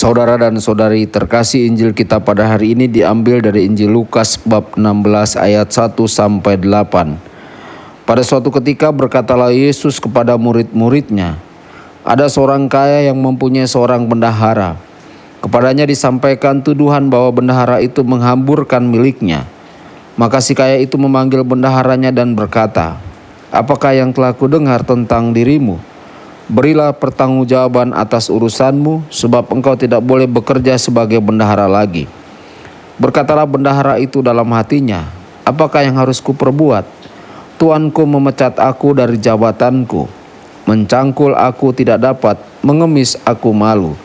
Saudara dan saudari terkasih, Injil kita pada hari ini diambil dari Injil Lukas bab 16 ayat 1 sampai 8. Pada suatu ketika berkatalah Yesus kepada murid-muridnya, ada seorang kaya yang mempunyai seorang bendahara. Kepadanya disampaikan tuduhan bahwa bendahara itu menghamburkan miliknya. Maka si kaya itu memanggil bendaharanya dan berkata, "Apakah yang telah kudengar tentang dirimu? Berilah pertanggungjawaban atas urusanmu, sebab engkau tidak boleh bekerja sebagai bendahara lagi." Berkatalah bendahara itu dalam hatinya, "Apakah yang harus kuperbuat? Tuanku memecat aku dari jabatanku, mencangkul aku tidak dapat, mengemis aku malu.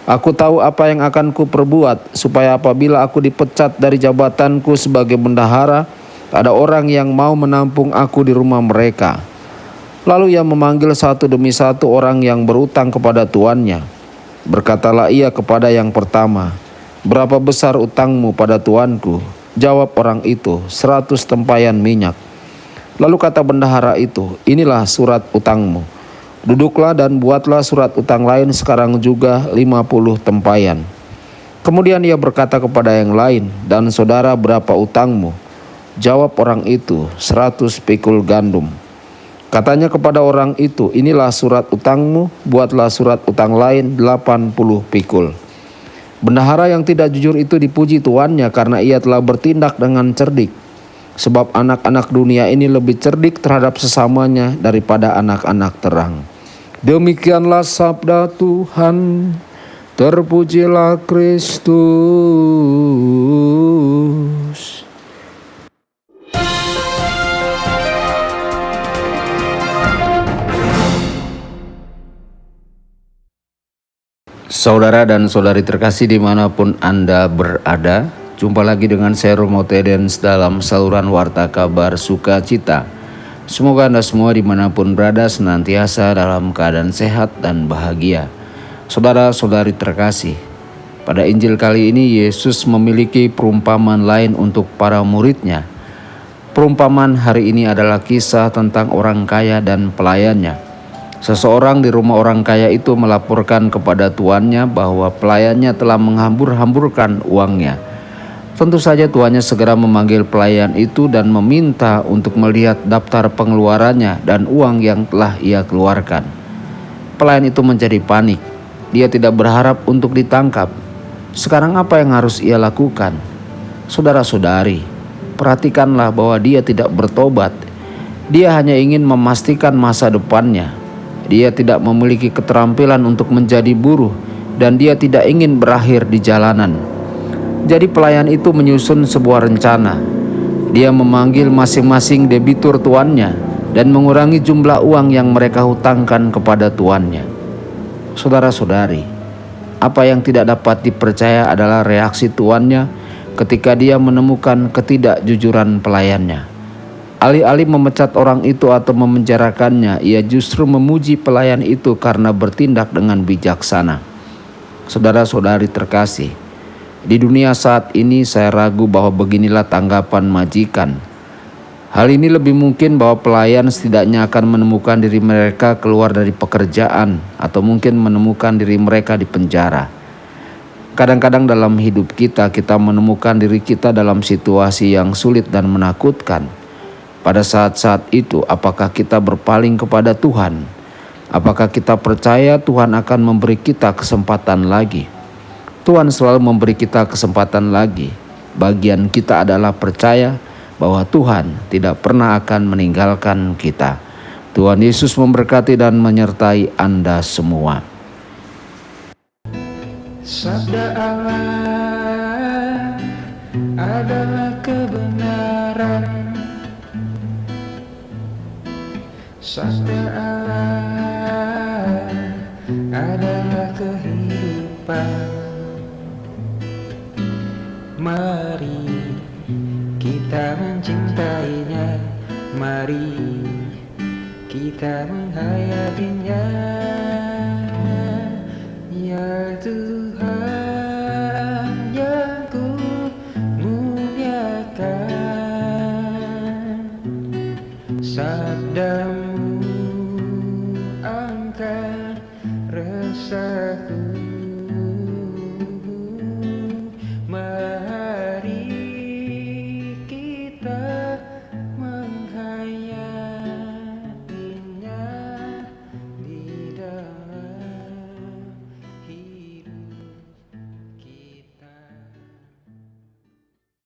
Aku tahu apa yang akan kuperbuat, supaya apabila aku dipecat dari jabatanku sebagai bendahara, ada orang yang mau menampung aku di rumah mereka." Lalu ia memanggil satu demi satu orang yang berutang kepada tuannya. Berkatalah ia kepada yang pertama, "Berapa besar utangmu pada tuanku?" Jawab orang itu, 100 tempayan minyak. Lalu kata bendahara itu, "Inilah surat utangmu. Duduklah dan buatlah surat utang lain sekarang juga 50 tempayan." Kemudian ia berkata kepada yang lain, "Dan saudara, berapa utangmu?" Jawab orang itu, 100 pikul gandum. Katanya kepada orang itu, "Inilah surat utangmu, buatlah surat utang lain 80 pikul." Bendahara yang tidak jujur itu dipuji tuannya karena ia telah bertindak dengan cerdik. Sebab anak-anak dunia ini lebih cerdik terhadap sesamanya daripada anak-anak terang. Demikianlah sabda Tuhan. Terpujilah Kristus. Saudara dan saudari terkasih dimanapun Anda berada, jumpa lagi dengan saya Romo Tedens dalam saluran Warta Kabar Sukacita. Semoga Anda semua dimanapun berada senantiasa dalam keadaan sehat dan bahagia. Saudara-saudari terkasih, pada Injil kali ini Yesus memiliki perumpamaan lain untuk para muridnya. Perumpamaan hari ini adalah kisah tentang orang kaya dan pelayannya. Seseorang di rumah orang kaya itu melaporkan kepada tuannya bahwa pelayannya telah menghambur-hamburkan uangnya. Tentu saja tuannya segera memanggil pelayan itu dan meminta untuk melihat daftar pengeluarannya dan uang yang telah ia keluarkan. Pelayan itu menjadi panik. Dia tidak berharap untuk ditangkap. Sekarang apa yang harus ia lakukan? Saudara-saudari, perhatikanlah bahwa dia tidak bertobat. Dia hanya ingin memastikan masa depannya. Dia tidak memiliki keterampilan untuk menjadi buruh dan dia tidak ingin berakhir di jalanan. Jadi pelayan itu menyusun sebuah rencana. Dia memanggil masing-masing debitur tuannya dan mengurangi jumlah uang yang mereka hutangkan kepada tuannya. Saudara-saudari, apa yang tidak dapat dipercaya adalah reaksi tuannya ketika dia menemukan ketidakjujuran pelayannya. Alih-alih memecat orang itu atau memenjarakannya, ia justru memuji pelayan itu karena bertindak dengan bijaksana. Saudara-saudari terkasih, di dunia saat ini saya ragu bahwa beginilah tanggapan majikan. Hal ini lebih mungkin bahwa pelayan setidaknya akan menemukan diri mereka keluar dari pekerjaan atau mungkin menemukan diri mereka di penjara. Kadang-kadang dalam hidup kita menemukan diri kita dalam situasi yang sulit dan menakutkan. Pada saat-saat itu, apakah kita berpaling kepada Tuhan? Apakah kita percaya Tuhan akan memberi kita kesempatan lagi? Tuhan selalu memberi kita kesempatan lagi. Bagian kita adalah percaya bahwa Tuhan tidak pernah akan meninggalkan kita. Tuhan Yesus memberkati dan menyertai Anda semua. Sabda Allah adalah kebenaran. Sabda Allah adalah kehidupan. Mari kita mencintainya, mari kita menghayatinya. Ya Tuhan yang ku muliakan, sabdamu angkat resahku.